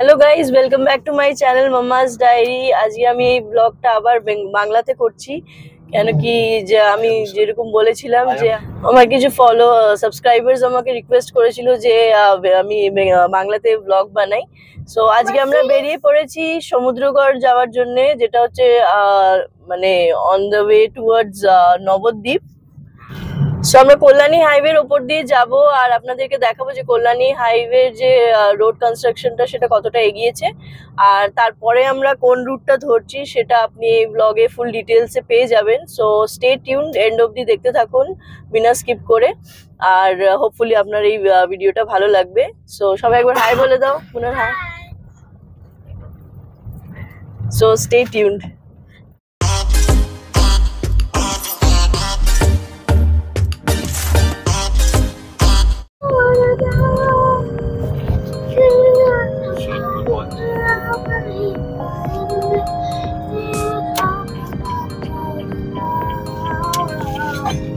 Hello guys, welcome back to my channel Mamma's Diary. আজকে আমি এই ব্লগটা আবার বাংলাতে করছি, কেন কি যে আমি যেরকম বলেছিলাম যে আমার কিছু সাবস্ক্রাইবার্স আমাকে রিকোয়েস্ট করেছিল যে আমি বাংলাতে ব্লগ বানাই। সো আজকে আমরা বেরিয়ে পড়েছি সমুদ্রগড় যাওয়ার জন্য, যেটা হচ্ছে মানে on the way towards Nabadwip. So আমরা কল্যাণী হাইওয়ের ওপর দিয়ে যাব আর আপনাদেরকে দেখাবো যে কল্যাণী হাইওয়ের যে রোড কনস্ট্রাকশনটা সেটা কতটা এগিয়েছে, আর তারপরে আমরা কোন রুটটা ধরছি সেটা আপনি এই ব্লগে ফুল ডিটেলসে পেয়ে যাবেন। সো স্টে টিউনড, এন্ড অবধি দেখতে থাকুন বিনা স্কিপ করে, আর হোপফুলি আপনার এই ভিডিওটা ভালো লাগবে। সো সবাই একবার হাই বলে দাও, পুনর হাই। So stay tuned.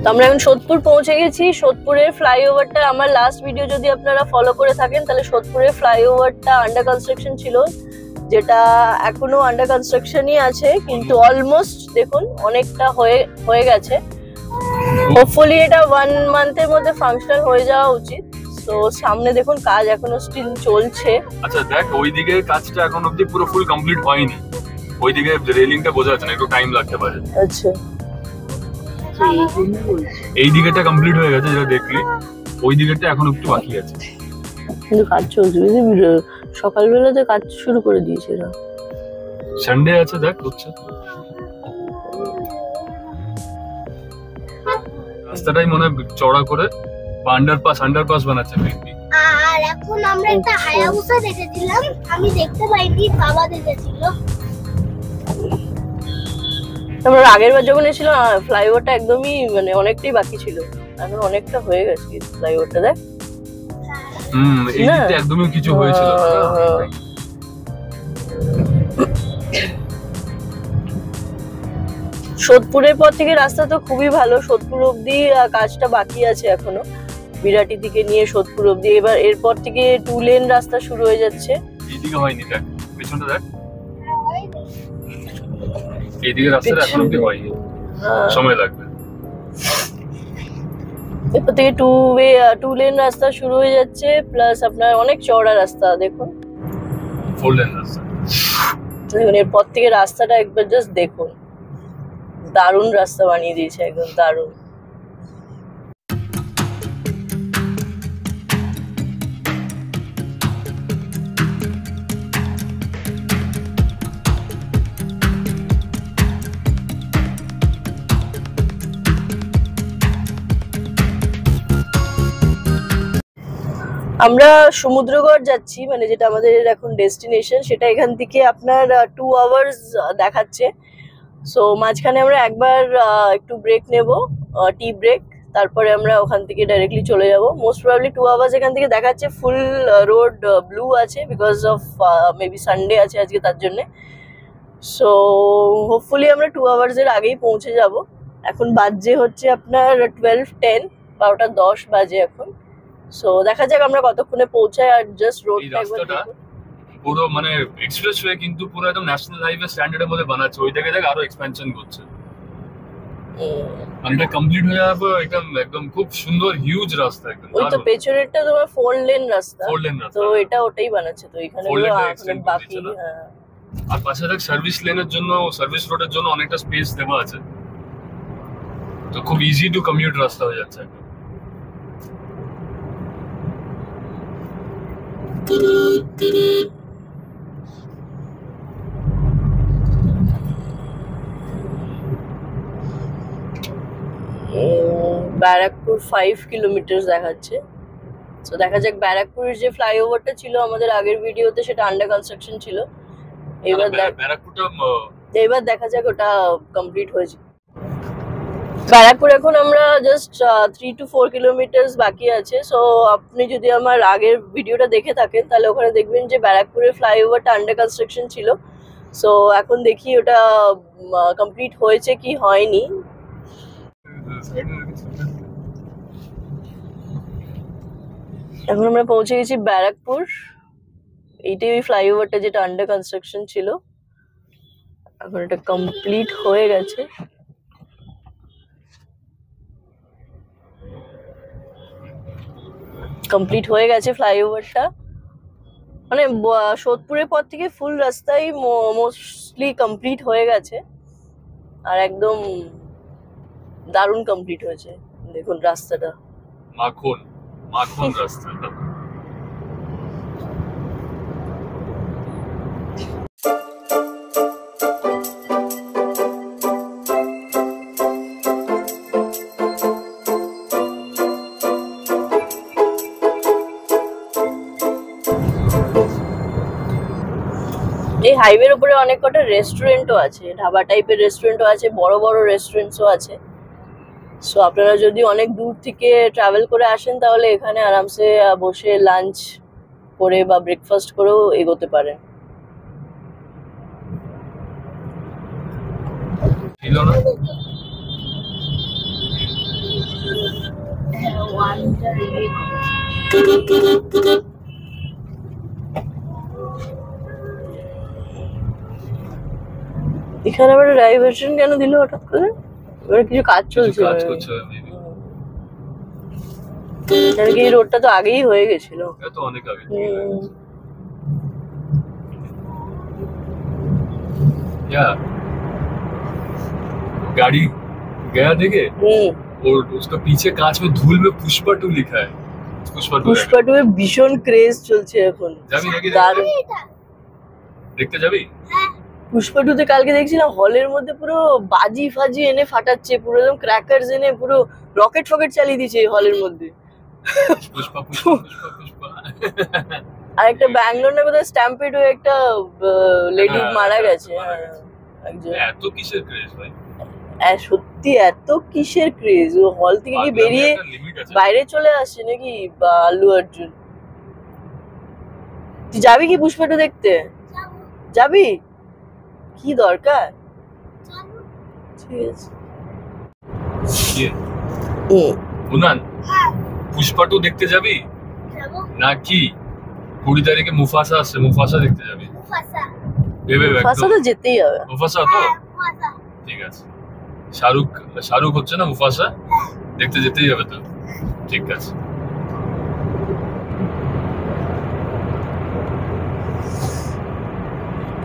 তো আমরা এখন সোদপুর পৌঁছে গেছি। সোদপুরের ফ্লাইওভারটা, আমার লাস্ট ভিডিও যদি আপনারা ফলো করে থাকেন তাহলে সোদপুরের ফ্লাইওভারটা আন্ডার কনস্ট্রাকশন ছিল, যেটা এখনো আন্ডার কনস্ট্রাকশনই আছে, কিন্তু অলমোস্ট দেখুন অনেকটা হয়ে গেছে। হোপফুলি এটা 1 মান্থের মধ্যে ফাংশনাল হয়ে যাওয়া উচিত। তো সামনে দেখুন কাজ এখনো স্টিল চলছে। আচ্ছা দেখ, ওইদিকে কাজটা এখন অবধি পুরো ফুল কমপ্লিট হয়নি, ওইদিকে রেলিংটা বোঝা যাচ্ছে না, একটু টাইম লাগতে পারে। আচ্ছা, এই দিকেটা কমপ্লিট হয়ে গেছে যেটা দেখলি, ওই দিকেটা এখন একটু বাকি আছে, কিন্তু কাজ চলছে। সকালবেলাতে কাজ শুরু করে দিয়েছে না, সানডে আছে, দেখ হচ্ছে। রাস্তাটাই মনে হয় চড়া করে আন্ডারপাস বানাচ্ছে মেবি। আর এখন আমরা একটা হায়াবুসা দেখেছিলাম, আমি দেখতে পাইনি, বাবা দেখেছিল। আমরা আগের বার যখন এসেছিলাম ফ্লাইওভারটা একদমই মানে অনেকটাই বাকি ছিল, এখন অনেকটা হয়ে গেছে ফ্লাইওভারটা। দেখ এই দিকটা একদমই কিছু হয়েছিল না। সোদপুরের পর থেকে রাস্তা তো খুবই ভালো, সোদপুর অব্দি কাজটা বাকি আছে এখনো, বিরাটি থেকে নিয়ে সোদপুর অব্দি। এবার এরপর থেকে 2 লেন রাস্তা শুরু হয়ে যাচ্ছে। এইদিকে হয়নি, দেখ পেছনটা দেখ, এইদিকে রাস্তাটা এখন অবধি হয়নি, সময় লাগবে। এরপর থেকে 2 লেন রাস্তা শুরু হয়ে যাচ্ছে, প্লাস আপনার অনেক চওড়া রাস্তা। দেখুন 4 লেন রাস্তা। দেখুন এরপর থেকে রাস্তাটা একবার জাস্ট দেখুন, দারুণ রাস্তা বানিয়ে দিয়েছে, একদম দারুণ। আমরা সমুদ্রগড় যাচ্ছি, মানে যেটা আমাদের এখন ডেস্টিনেশন, সেটা এখান থেকে আপনার 2 আওয়ার্স দেখাচ্ছে। সো মাঝখানে আমরা একবার একটু ব্রেক নেব, টি ব্রেক, তারপরে আমরা ওখান থেকে ডাইরেক্টলি চলে যাব। মোস্ট প্রবাবলি 2 আওয়ার্স এখান থেকে দেখাচ্ছে। ফুল রোড ব্লু আছে বিকজ অফ মেবি সানডে আছে আজকে, তার জন্যে। সো হোপফুলি আমরা 2 আওয়ার্সের আগেই পৌঁছে যাব। এখন বাজে হচ্ছে আপনার 12:10, 12:10 বাজে এখন। সো দেখা যাক আমরা কতক্ষণে পৌঁছাই। আর জাস্ট রোডটা একবার দেখুন, পুরো মানে এক্সপ্রেসওয়ে, কিন্তু পুরো একদম ন্যাশনাল হাইওয়ে স্ট্যান্ডার্ডের মধ্যে বানাচ্ছে। ওই দিকে দেখ আরো এক্সপেনশন করছে, মানে এটা কমপ্লিট হয়ে যাবে একদম খুব সুন্দর হিউজ রাস্তা একদম। ওই তো পেছনেরটা তোমার 4 লেন রাস্তা, 4 লেন রাস্তা, তো এটা ওটাই বানাচ্ছে। তো এখানে বাকি আর পাশে দেখ সার্ভিস লেনের জন্য, সার্ভিস রোডের জন্য অনেকটা স্পেস দেওয়া আছে, তো খুব ইজি টু কমিউট রাস্তা হয়ে যাচ্ছে একদম। ব্যারাকপুর 5 কিলোমিটার দেখাচ্ছে। তো দেখা যাক, ব্যারাকপুরের যে ফ্লাইওভারটা ছিল আমাদের আগের ভিডিওতে, সেটা আন্ডার কনস্ট্রাকশন ছিল। এবার দেখা যাক ওটা কমপ্লিট হয়েছে। ব্যারাকপুর এখন আমরা জাস্ট 3 to 4 কিলোমিটার বাকি আছে। সো আপনি যদি আমার আগের ভিডিওটা দেখে থাকেন তাহলে ওখানে দেখবেন যে ব্যারাকপুরের ফ্লাইওভারটা আন্ডার কনস্ট্রাকশন ছিল। সো এখন দেখি ওটা কমপ্লিট হয়েছে কি হয়নি। এখন আমরা পৌঁছে গেছি ব্যারাকপুর। এইটাই ওই ফ্লাইওভারটা যেটা আন্ডার কনস্ট্রাকশন ছিল, এখন এটা কমপ্লিট হয়ে গেছে। কমপ্লিট হয়ে গেছে ফ্লাইওভারটা, মানে সোদপুরের পর থেকে ফুল রাস্তাই মোস্টলি কমপ্লিট হয়ে গেছে, আর একদম দারুণ কমপ্লিট হয়েছে। দেখুন রাস্তাটা মাখন মাখন রাস্তা। এই হাইওয়ের উপরে অনেক কটা রেস্টুরেন্টও আছে, ধাবা টাইপের রেস্টুরেন্টও আছে, বড় বড় রেস্টুরেন্টসও আছে। সো আপনারা যদি অনেক দূর থেকে ট্রাভেল করে আসেন তাহলে এখানে আরামসে বসে লাঞ্চ করে বা ব্রেকফাস্ট করেও এগোতে পারেন। ছিল না এখানে আবার ডাইভার্সন কেন দিল হঠাৎ করে? এবার কিছু কাজ চলছে, কাজ করছে maybe। কারণ কি এই রোডটা তো আগেই হয়ে গেছিল। এটা তো অনেক আগে। या गाड़ी गया देखे और उसका पीछे कांच में धूल में पुष्पा 2 लिखा है। पुष्पा 2 পুষ্পা 2 এর ভীষণ ক্রেজ চলছে এখন। যাবি নাকি দারুণ। দেখতে যাবি? পুষ্পা 2 তে কালকে দেখছিলাম হলের মধ্যে পুরো বাজি ফাজি এনে ফাটাচ্ছে, পুরো একদম ক্র্যাকারস এনে পুরো রকেট ফকেট চালিয়ে দিয়েছে এই হলের মধ্যে। पुष्पा पुष्पा पुष्पा पुष्पा। আর একটা ব্যাঙ্গালোর না কোথায় স্ট্যাম্পেড হয়ে একটা লেডি মারা গেছে। একজন এত কিসের ক্রেজ ভাই? সত্যি এত কিসের ক্রেজ? ও হল থেকে কি বেরিয়ে বাইরে চলে আসছে নাকি? বা আল্লু অর্জুন, তুই যাবি কি পুষ্পা 2 দেখতে? যাবি? কি দরকার? ঠিক আছে। উনান পুষ্পা 2 দেখতে যাবি নাকি 20 তারিখে মুফাসা আছে, মুফাসা দেখতে যাবি? ভেবে মুফাসা তো যেতেই হবে। মুফাসা তো ঠিক আছে। শাহরুখ হচ্ছে না মুফাসা, দেখতে যেতেই হবে তো। ঠিক আছে।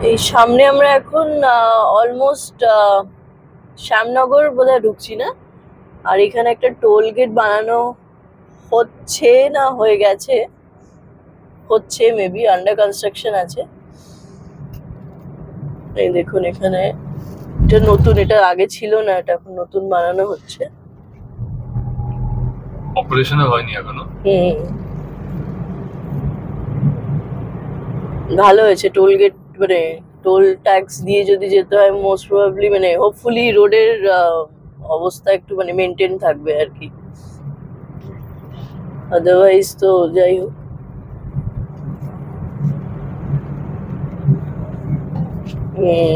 এই সামনে আমরা এখন অলমোস্ট শ্যামনগর বোধহয় ঢুকছি না, আর এখানে একটা টোল গেট বানানো হচ্ছে না হয়ে গেছে, হচ্ছে মেবি আন্ডার কনস্ট্রাকশন আছে। এই দেখুন এখানে এটা নতুন, এটা আগে ছিল না, এটা এখন নতুন বানানো হচ্ছে। অপারেশন হয়নি এখনো। ভালো হয়েছে টোল গেট, মানে টোল ট্যাক্স দিয়ে যদি যেতে হয় মোস্ট প্রবাবলি মানে হোপফুলি রোডের অবস্থা একটু মানে মেনটেন থাকবে আর কি, আদারওয়াইজ তো যাই হোক।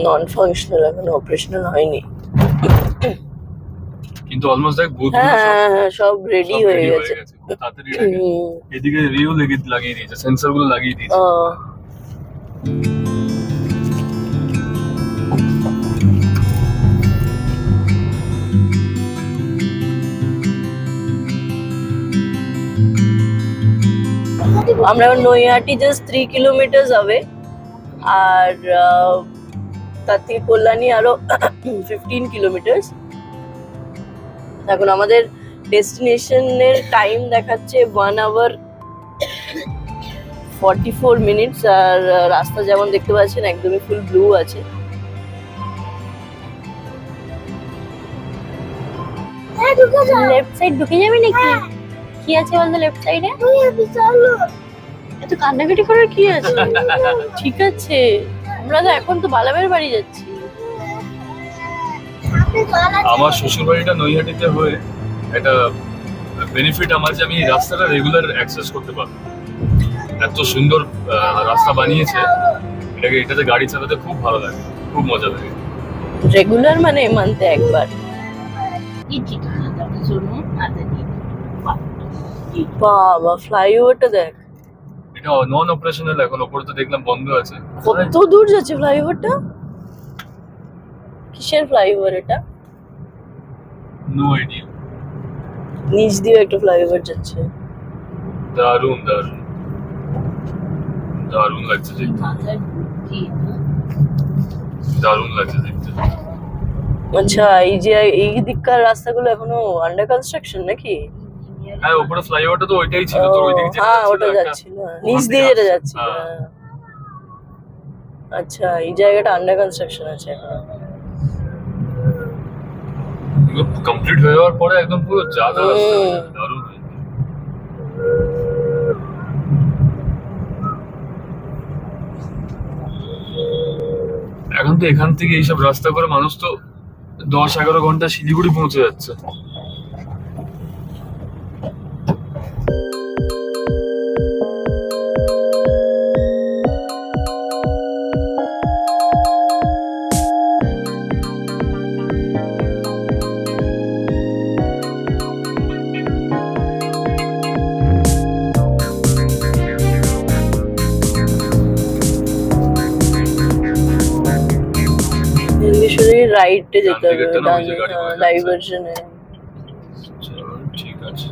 নন ফাংশনাল, এখন অপারেশনাল হয়নি, কিন্তু অলমোস্ট দেখ বহুত হ্যাঁ সব রেডি হয়ে গেছে। তাড়াতাড়ি এদিকে রিও লাগিয়ে দিয়েছে, সেন্সর গুলো লাগিয়ে দিয়েছে। আমরা নৈহাটি জাস্ট 3 কিলোমিটার যাবে, আর তার থেকে কল্যাণী আরো 15 কিলোমিটার। এখন আমাদের ডেস্টিনেশনের টাইম দেখাচ্ছে 1 আওয়ার 44 মিনিটস, আর রাস্তা যেমন দেখতে পাচ্ছেন একদমই ফুল ব্লু আছে। লেফট সাইড ঢুকে যাবি নাকি? কি আছে বলতো লেফট সাইডে? এত কান্নাকাটি করার কি আছে? ঠিক আছে, আমরা তো এখন তো বালাবের বাড়ি যাচ্ছি। আমার শ্বশুর বাড়িটা নৈহাটিতে হয়ে একটা বেনিফিট আমার যে আমি রাস্তাটা রেগুলার অ্যাক্সেস করতে পারবো। এত সুন্দর রাস্তা বানিয়েছে, এটাতে গাড়ি চালাতে খুব ভালো লাগে, খুব মজা লাগে। রেগুলার মানে মানতে একবার। বাবা ফ্লাইওভারটা দেখ, এটা নন অপারেশনাল এখন, ওপরে তো দেখলাম বন্ধ আছে। কত দূর যাচ্ছে ফ্লাইওভারটা? কিসের ফ্লাইওভার এটা? No idea. নিচ দিয়ে একটা ফ্লাইওভার যাচ্ছে। দারুণ দারুণ দারুণ লাগছে দেখতে, দারুণ লাগছে দেখতে। আচ্ছা, এই যে এই দিককার রাস্তাগুলো এখনো আন্ডার কনস্ট্রাকশন নাকি? হ্যাঁ, উপরে ফ্লাইওভারটা তো ওইটাই ছিল, তো ওই দিকে যেটা হ্যাঁ, ছিল ওটা একটা, যাচ্ছিল নিচ দিয়ে যেটা যাচ্ছিল। হ্যাঁ। হ্যাঁ। আচ্ছা, এই জায়গাটা আন্ডার কনস্ট্রাকশন আছে এখন। কমপ্লিট হয়ে যাওয়ার পরে একদম পুরো জাদা রাস্তা হয়ে হুম। যাবে, দারুণ হয়ে যাবে। এখন তো এখান থেকে এইসব রাস্তা করে মানুষ তো 10-11 ঘন্টা শিলিগুড়ি পৌঁছে যাচ্ছে। রাইটে যেতে হবে, ডান দিকেরটা না, ওই যে গাড়ি করে যাচ্ছে। ডাইভারশনে। চলো, ঠিক আছে,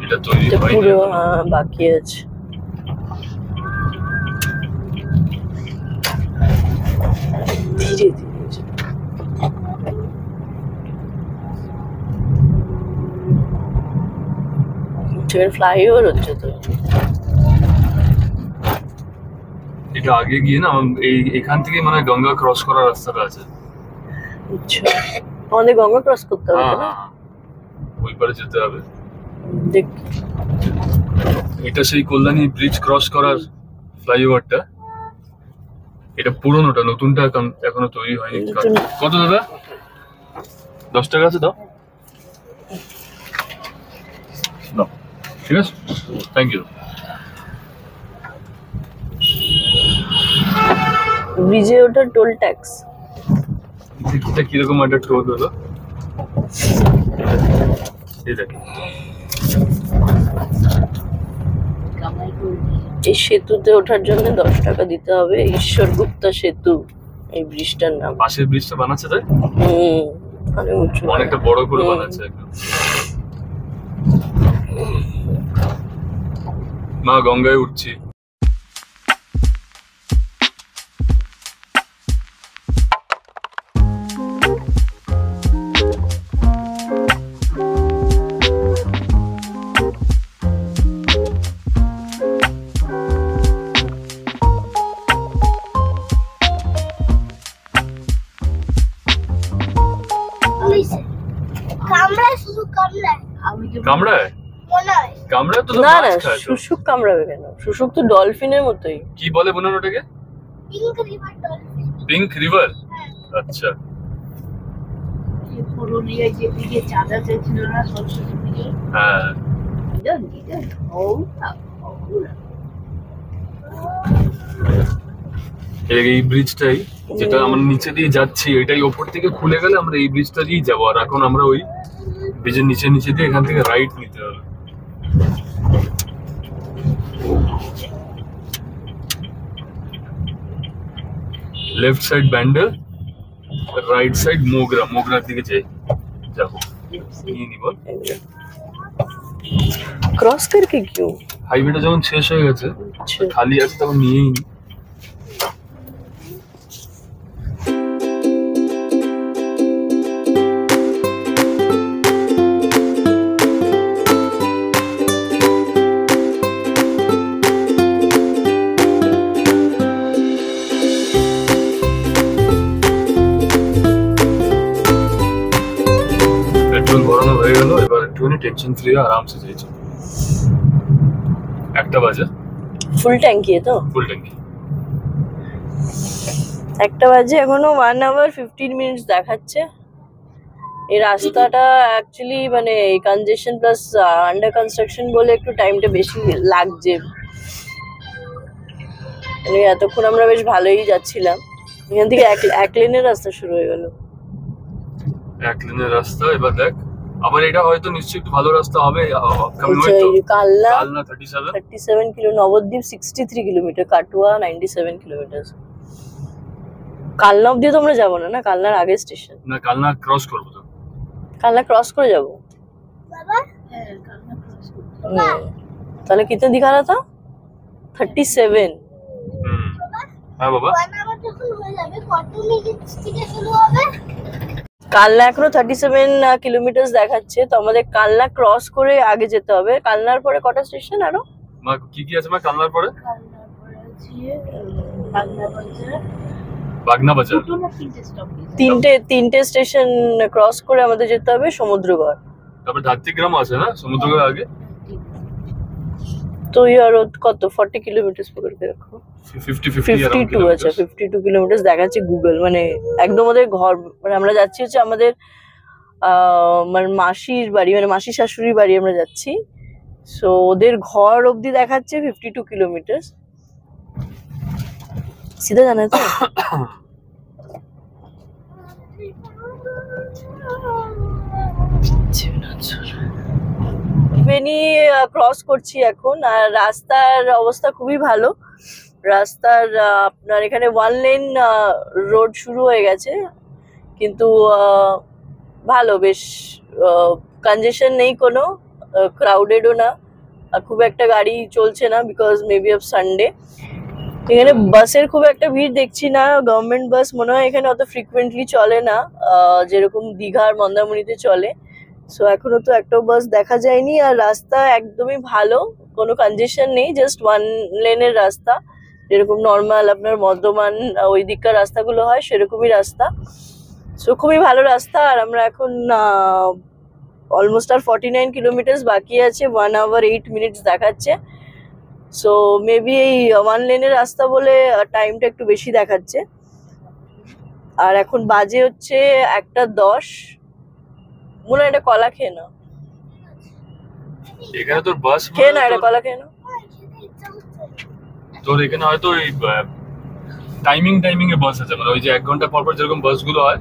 এটা তৈরি এটা হয়নি পুরো এখনো। বাকি আছে। ধীরে ধীরে ফ্লাইওভার হচ্ছে তো। এটা আগে গিয়ে না এখান থেকে মানে গঙ্গা ক্রস করার রাস্তাটা আছে। আচ্ছা, আমাদের গঙ্গা ক্রস করতে হবে হ্যাঁ তো না? হ্যাঁ, ওই পারে যেতে হবে। দেখ, এটা সেই কল্যাণী ব্রিজ ক্রস করার ফ্লাইওভারটা। এটা পুরোনোটা, নতুনটা এখনো তৈরি হয়নি। নতুন। কত দাদা? 10 টাকা আছে, দাও দাও। ঠিক আছে, থ্যাংক ইউ। ব্রিজে ওটা টোল ট্যাক্স। এটা কিরকম একটা টোল হলো, এই দেখ। এই সেতুতে ওঠার জন্য 10 টাকা দিতে হবে। ঈশ্বর গুপ্তা সেতু এই ব্রিজটার নাম। পাশের ব্রিজটা বানাচ্ছে তাই, অনেক উঁচু, অনেকটা বড় করে বানাচ্ছে একদম। মা গঙ্গায় উঠছি। পুলিশে কামড়ায়, শুধু কামড়ায় কামড়ায়? মনে হয়। কামড়ায় তো না না, মাছ খায় তো। শুশুক কামড়াবে কেন? শুশুক তো ডলফিনের মতোই। কি বলে বোনান ওটাকে? Pink river dolphin. Pink river? আচ্ছা, পুরুলিয়ায় যেদিকে চাঁদা চেয়েছিল না সরস্বতী পুজো, হ্যাঁ। এই ব্রিজটাই যেটা আমরা নিচে দিয়ে যাচ্ছি, এটাই ওপর থেকে খুলে গেলে আমরা এই ব্রিজটা দিয়েই যাবো। আর এখন আমরা ওই ব্রিজের নিচে নিচে দিয়ে এখান থেকে রাইট নিতে হবে। Left side Bandel, right side Mogra. মোগরার দিকে যাবো, নিয়ে নিব। क्रॉस करके क्यों? হাইওয়েটা যখন শেষ হয়ে গেছে, अच्छा, খালি আছে, তখন নিয়েই নি। পেট্রোল ভরানো হয়ে গেল, এবার একটুখানি টেনশন ফ্রি আরাম সে যাই। 1টা বাজে, फुल टैंकी है तो। ফুল ট্যাঙ্কি। একটা বাজে, এখনো 1 আওয়ার 15 মিনিটস দেখাচ্ছে। এই রাস্তাটা অ্যাকচুয়ালি মানে কনজেশন প্লাস আন্ডার কনস্ট্রাকশন বলে একটু টাইমটা বেশি লাগছে। মানে এতক্ষণ আমরা বেশ ভালোই যাচ্ছিলাম, এখান থেকে এক লেনের রাস্তা শুরু হয়ে গেল। 1 লেনের রাস্তা। এবার দেখ আবার এটা হয়তো নিশ্চয়ই একটু ভালো রাস্তা হবে আপকামিং আচ্ছা, হয়তো। এই কালনা কালনা 37 37 কিলো, নবদ্বীপ 63 কিলোমিটার, কাটুয়া 97 কিলোমিটার। কালনা অব্দি তো আমরা যাবো না, না কালনার আগে স্টেশন। না, কালনা ক্রস করবো তো। কালনা ক্রস করে যাবো। বাবা হ্যাঁ কালনা ক্রস করতে তাহলে কিতনে দিখা रहा था 37। হ্যাঁ বাবা, 1 আওয়ার যখন হয়ে যাবে কত মিনিট থেকে শুরু হবে? কালনা এখনো 37 কিলোমিটার দেখাচ্ছে, তো আমাদের কালনা ক্রস করে আগে যেতে হবে। কালনার পরে কটা স্টেশন আরো? মা কি কি আছে মা কালনার পরে? কালনার পরে আছে বাগনা বাজার, বাগনা বাজার। দুটো না তিনটে স্টপ তিনটে স্টেশন ক্রস করে আমাদের যেতে হবে সমুদ্রগড়। তারপর ধাত্রিগ্রাম আছে না সমুদ্রের আগে? তো ইয়ার কত 40 কিলোমিটার পকড় के रखो। 52 আচ্ছা 52 কিলোমিটার দেখাচ্ছে গুগল, মানে একদম আমাদের ঘর, মানে আমরা যাচ্ছি হচ্ছে আমাদের মানে মাসির বাড়ি, মানে মাসি শাশুড়ির বাড়ি আমরা যাচ্ছি। সো ওদের ঘর অবধি দেখাচ্ছে 52 কিলোমিটার। সিধা জানা তো? ফেনী ক্রস করছি এখন, আর রাস্তার অবস্থা খুবই ভালো। রাস্তার আপনার এখানে 1 লেন রোড শুরু হয়ে গেছে, কিন্তু ভালো, বেশ কনজেশন নেই কোনো, ক্রাউডেডও না, খুব একটা গাড়ি চলছে না, বিকজ মেবি অফ সানডে। এখানে বাসের খুব একটা ভিড় দেখছি না, গভর্নমেন্ট বাস মনে হয় এখানে অত ফ্রিকুয়েন্টলি চলে না, যেরকম দীঘার মন্দারমণিতে চলে। সো এখনো তো একটাও বাস দেখা যায়নি, আর রাস্তা একদমই ভালো, কোনো কনজেশন নেই, জাস্ট 1 লেনের রাস্তা, যেরকম নর্মাল আপনার বর্ধমান ওই দিককার রাস্তাগুলো হয় সেরকমই রাস্তা। সো খুবই ভালো রাস্তা। আর আমরা এখন অলমোস্ট আর 49 কিলোমিটার বাকি আছে, 1 আওয়ার 8 মিনিটস দেখাচ্ছে। সো মেবি এই 1 লেনের রাস্তা বলে টাইমটা একটু বেশি দেখাচ্ছে। আর এখন বাজে হচ্ছে 1:10। মনে হয় এটা কলা খেয়ে নাও, এখানে তোর বাস খেয়ে না, এটা কলা খেয়ে নাও। তোর এখানে হয়তো ওই টাইমিং এ বাস আছে, মানে ওই যে 1 ঘন্টা পর পর যেরকম বাসগুলো হয়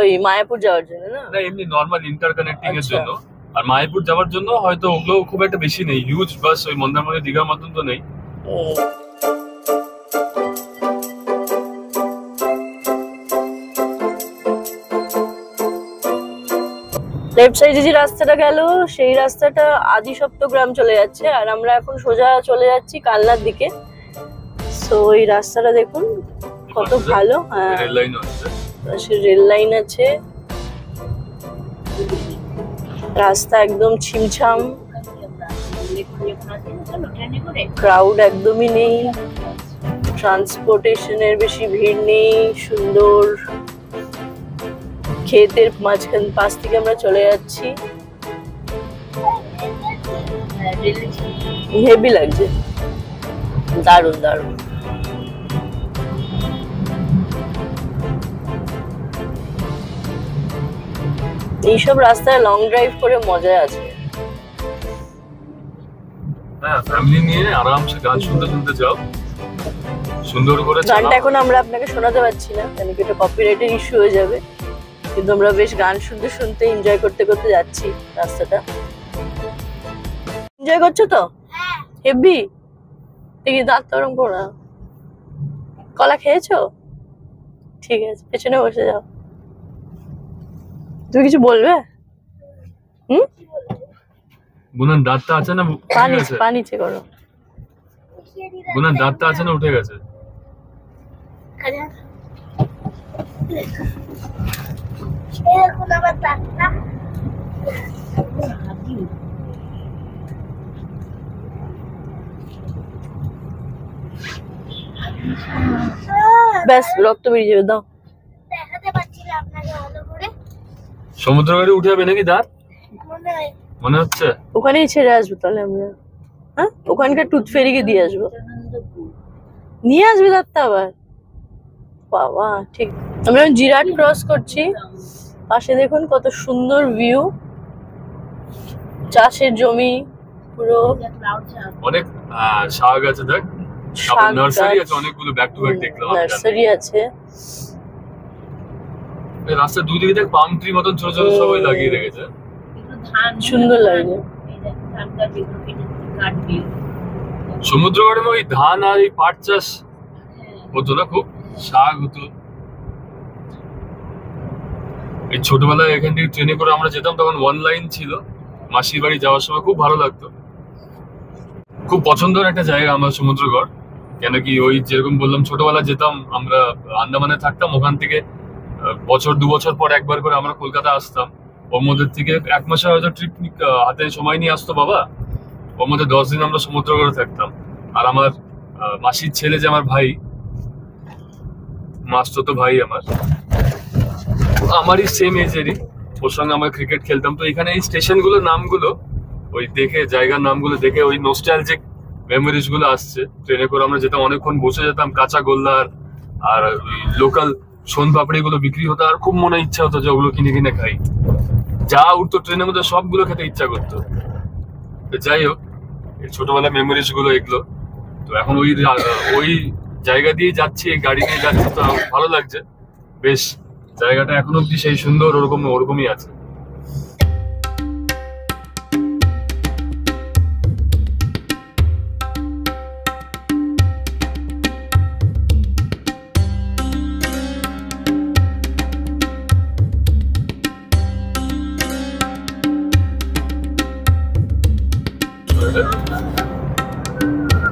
ওই মায়াপুর যাওয়ার জন্য না? না, এমনি নর্মাল ইন্টারকানেক্টিং এর আচ্ছা। জন্য। আর মায়াপুর যাওয়ার জন্য হয়তো ওগুলো খুব একটা বেশি নেই, হিউজ বাস ওই মন্দারমণি দীঘার মতন তো নেই। লেফট সাইডে যে রাস্তাটা গেল সেই রাস্তাটা আদি সপ্তগ্রাম চলে যাচ্ছে, আর আমরা এখন সোজা চলে যাচ্ছি কালনার দিকে। সো এই রাস্তাটা দেখুন কত ভালো। হ্যাঁ, রেল লাইন আছে, পাশে রেল লাইন আছে, রাস্তা একদম ছিমছাম, ট্রেনে করে ক্রাউড একদমই নেই, ট্রান্সপোর্টেশনের বেশি ভিড় নেই, সুন্দর ক্ষেতের মাঝখান পাশ থেকে আমরা চলে যাচ্ছি, হেভি লাগছে, দারুণ দারুণ। এইসব রাস্তায় লং ড্রাইভ করে মজা আছে। হ্যাঁ ফ্যামিলি নিয়ে আরামসে গান শুনতে শুনতে যাও, সুন্দর করে গানটা চালাও। এখন আমরা আপনাকে শোনাতে পারছি না, কেন কি এটা কপিরাইটের ইস্যু হয়ে যাবে, কিন্তু আমরা বেশ গান শুনতে শুনতে এনজয় করতে করতে যাচ্ছি রাস্তাটা। এনজয় করছো তো? হ্যাঁ হেভি। দেখি দাঁত গরম করো না। কলা খেয়েছো? ঠিক আছে, পেছনে বসে যাও। তুমি কিছু বলবে? হুম, বুনার দাঁতটা আছে না উঠে পানি গেছে? পানিতে করো। দেখিয়ে দিলে বুনার দাঁতটা আছে না উঠে গেছে? এরকম আবার দাঁতটা ব্যাস, রক্ত বেরিয়ে যাবে, দাও। দেখাতে পারছি না আপনাকে ভালো করে, সমুদ্র গাড়ি উঠে যাবে নাকি দাঁত মনে হয় মনে হচ্ছে? ওখানেই ছেড়ে আসবো তাহলে আমরা। হ্যাঁ, ওখানকার টুথ ফেরিকে দিয়ে আসবো, নিয়ে আসবে দাঁতটা আবার। বাবা, ঠিক। আমরা এখন জিরাট ক্রস করছি, পাশে দেখুন কত সুন্দর ভিউ, চাষের জমি পুরো, অনেক শাক আছে দেখ, শাক নার্সারি গাছ, আছে অনেকগুলো, ব্যাক টু ব্যাক দেখলাম। নার্সারি আছে। এই রাস্তার দুদিকে দেখ পাম ট্রি মতন ছোট ছোট সবাই লাগিয়ে রেখেছে। এগুলো ধান সুন্দর লাগছে। এই দেখ, ধান গাছ এগুলো কেটে কাটবে। সমুদ্রগড়ে ওই ধান আর এই পাট চাষ হতো না, খুব শাক হতো। এই ছোটবেলায় এখান থেকে ট্রেনে করে আমরা যেতাম, তখন ওয়ান লাইন ছিল, মাসির বাড়ি যাওয়ার সময় খুব ভালো লাগতো। খুব পছন্দের একটা জায়গা আমার সমুদ্রগড়, কেন কি ওই যেরকম বললাম ছোটবেলায় যেতাম আমরা, আন্দামানে থাকতাম, ওখান থেকে বছর 2 বছর পর একবার করে আমরা কলকাতা আসতাম। ওর মধ্যে থেকে 1 মাসে হয়তো ট্রিপ হাতে সময় নিয়ে আসতো বাবা, ওর মধ্যে 10 দিন আমরা সমুদ্রগড়ে থাকতাম। আর আমার মাসির ছেলে যে আমার ভাই, মাস্টার তো ভাই আমারই সেম এজেরই, ওর সঙ্গে আমরা ক্রিকেট খেলতাম। তো এখানে এই স্টেশনগুলোর নামগুলো ওই দেখে, জায়গার নামগুলো দেখে ওই নস্টালজিক মেমোরিজ গুলো আসছে। ট্রেনে করে আমরা যেতাম, অনেকক্ষণ বসে যেতাম, কাঁচা গোল্লার আর ওই লোকাল সোন পাপড়ি গুলো বিক্রি হতো, আর খুব মনে ইচ্ছা হতো যে ওগুলো কিনে কিনে খাই। যা উঠতো ট্রেনের মধ্যে সবগুলো খেতে ইচ্ছা করতো। তো যাই হোক, ছোটবেলার মেমোরিজ গুলো এগুলো। তো এখন ওই জায়গা দিয়ে যাচ্ছি, গাড়ি নিয়ে যাচ্ছি, তো ভালো লাগছে বেশ। জায়গাটা এখনো অব্দি সেই সুন্দর ওরকমই আছে।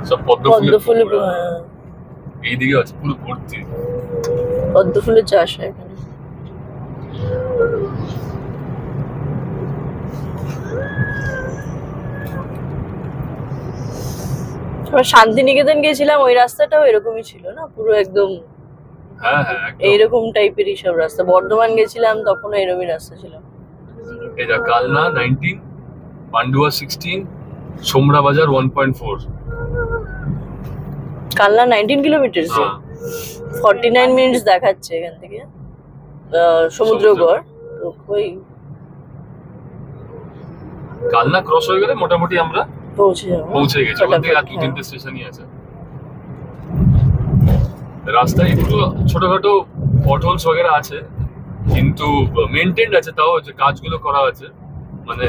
সব পদ্ম ফুলে এইদিকে আছে পুরো ভর্তি পদ্ম ফুলের চাষ হয় এখানে। আমরা শান্তিনিকেতন গেছিলাম, ওই রাস্তাটাও এরকমই ছিল না, পুরো একদম হ্যাঁ হ্যাঁ একদম। এইরকম টাইপেরই সব রাস্তা। বর্ধমান গেছিলাম তখনও এরকমই রাস্তা ছিল। এটা কালনা 19, পান্ডুয়া 16, সোমরা বাজার 1.4। কালনা 19 কিলোমিটার, 49 মিনিটস দেখাচ্ছে এখান থেকে সমুদ্রগড়। তো ওই কালনা ক্রস হয়ে গেলে মোটামুটি আমরা পৌঁছে গেছি। ওখান থেকে আর 2-3টে স্টেশনই আছে। রাস্তায় একটু ছোটখাটো পটহোলস वगैरह আছে, কিন্তু মেইনটেইনড আছে, তাও যে কাজগুলো করা আছে, মানে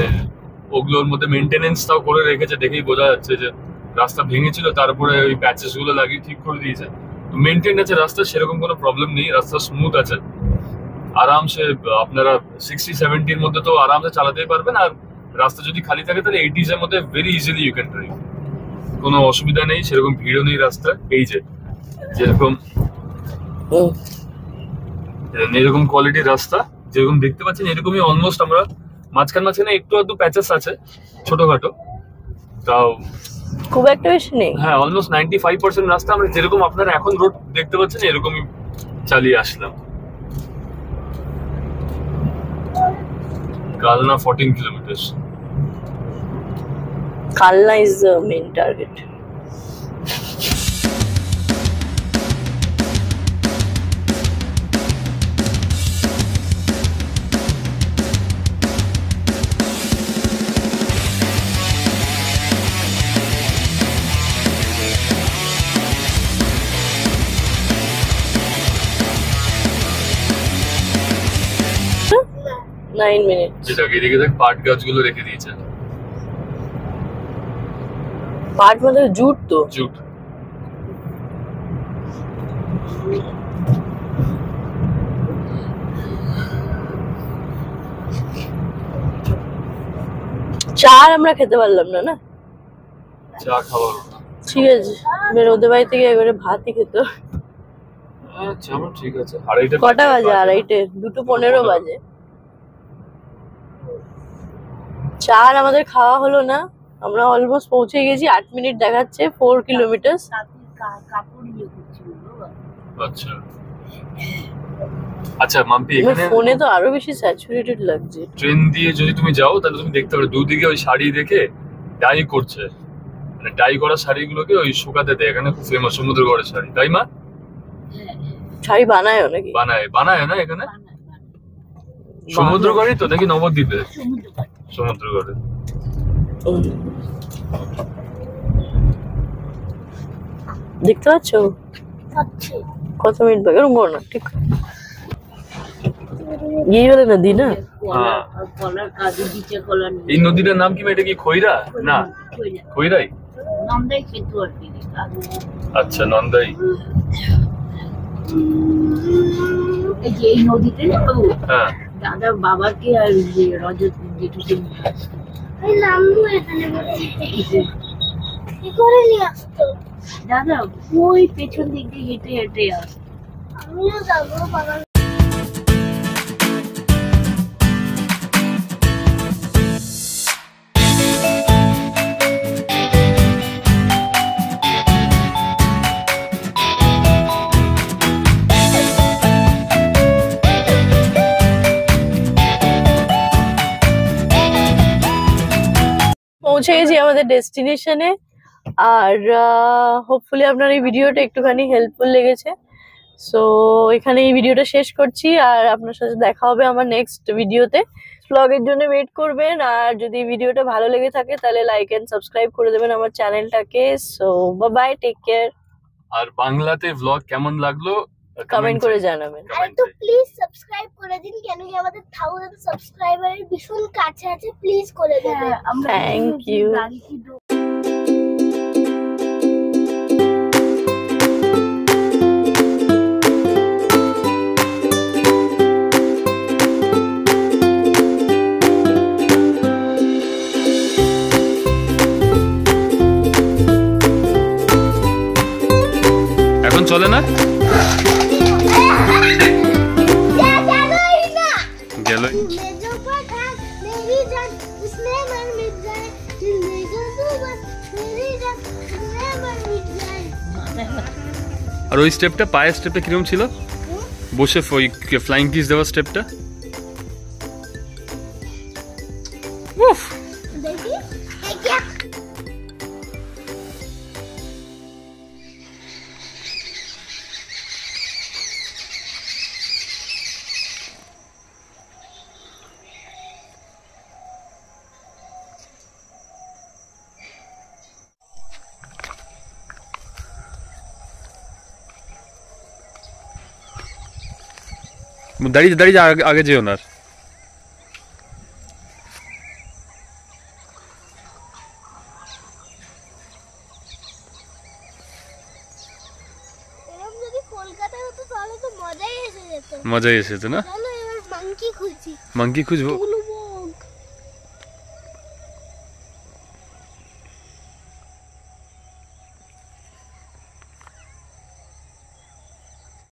ওগুলোর মধ্যে মেইনটেনেন্স তাও করে রেখেছে, দেখেই বোঝা যাচ্ছে যে রাস্তা ভেঙেছিল, তারপরে ওই প্যাচেস গুলো লাগিয়ে ঠিক করে দিয়েছে। মেইনটেইন আছে রাস্তা, সেরকম কোনো প্রবলেম নেই, রাস্তা স্মুথ আছে। আরামসে আপনারা 60-70-র মধ্যে তো আরামসে চালাতেই পারবেন। আর রাস্তা যদি খালি থাকে তাহলে 80s এর মধ্যে very easily you can drive, কোনো অসুবিধা নেই, সেরকম ভিড়ও নেই রাস্তা। এই যে যেরকম এরকম কোয়ালিটির রাস্তা যেরকম দেখতে পাচ্ছেন, এরকমই অলমোস্ট আমরা মাঝখানে একটু আধটু প্যাচেস আছে ছোটখাটো, তাও খুব একটা বেশি নেই। হ্যাঁ, অলমোস্ট 95% রাস্তা আমরা যেরকম আপনারা এখন রোড দেখতে পাচ্ছেন এরকমই চালিয়ে আসলাম। Kalna 14 kilometers. Kalna is the main target. Nine minutes. যেটা এদিকে দেখ পাট গাছগুলো রেখে দিয়েছে। পাট মানে জুট, তো জুট। চা আমরা খেতে পারলাম না, না চা খাওয়ার ঠিক আছে, ওদের বাড়ি থেকে এবারে ভাতই খেতে। আচ্ছা ঠিক আছে। আড়াইটে কটা বাজে? 2:30, 2:15 বাজে। চা আমাদের খাওয়া হলো না, আমরা অলমোস্ট পৌঁছে গেছি। 8 মিনিট দেখাচ্ছে, 4 কিলোমিটার। কাপড় ইয়ে করছিল বাবা। আচ্ছা আচ্ছা মাম্পি, এখানে ফোনে তো আরো বেশি স্যাচুরেটেড লাগছে। ট্রেন দিয়ে যদি তুমি যাও তাহলে তুমি দেখতে পাবে দুদিকে ওই শাড়ি দেখে ডাই করছে, মানে ডাই করা শাড়িগুলোকে ওই শুকাতে দেয়। এখানে খুব ফেমাস সমুদ্রগড়ের শাড়ি, তাই মা? শাড়ি বানায় নাকি? বানায় না এখানে সমুদ্রগড়ই তো নাকি নবদ্বীপে? সমুদ্রগড়ে। দেখতে পাচ্ছ কত মিনিট বাকি? এরকম করো না, ঠিক यही वाला नदी ना? हाँ। কলার কাজু দিচ্ছে কলার এই নদীটার নাম কি এটা কি খৈরা না খৈরাই? নন্দাই কিন্তু আর কি আচ্ছা নন্দাই। এই যে এই নদীতে না বাবু হ্যাঁ দাদার বাবাকে আর যে রজত যেটুকু এই নামবো এখানে বলছি কি করে নিয়ে আসতো? দাদা ওই পেছন দিক দিয়ে হেঁটে হেঁটে আসতো। আমিও যাবো বাবা। পৌঁছে গেছি আমাদের ডেস্টিনেশনে। আর হোপফুলি আপনার এই ভিডিওটা একটুখানি হেল্পফুল লেগেছে। সো এখানে এই ভিডিওটা শেষ করছি, আর আপনার সাথে দেখা হবে আমার নেক্সট ভিডিওতে। ব্লগের জন্য ওয়েট করবেন, আর যদি ভিডিওটা ভালো লেগে থাকে তাহলে লাইক এন্ড সাবস্ক্রাইব করে দেবেন আমার চ্যানেলটাকে। So bye, take care. আর বাংলাতে ব্লগ কেমন লাগলো কমেন্ট করে জানাবেন। আর একটু প্লিজ সাবস্ক্রাইব করে দিন, কেন কি আমাদের 1000 সাবস্ক্রাইবারের ভীষণ কাছে আছে, প্লিজ করে দেবেন। হ্যাঁ, আমরা Thank you. গাড়ি কি এখন চলে না গেল जो पठान मेरी जान उसने मन मिट जाए, जिंदगी तू बस मेरी जान उसने मन मिट जाए। আর ওই স্টেপটা পায়ের স্টেপটা কিরকম ছিল বসে ওই ফ্লাইং কিস দেওয়ার স্টেপটা উফ देखी है क्या? দাঁড়িয়ে দাঁড়িয়ে আগে যেও না এরকম যদি কলকাতায় হতো তাহলে তো মজাই এসে যেত। মজাই এসেছে না চলো এবার মাংকি খুঁজি। মাংকি খুঁজবো টুলু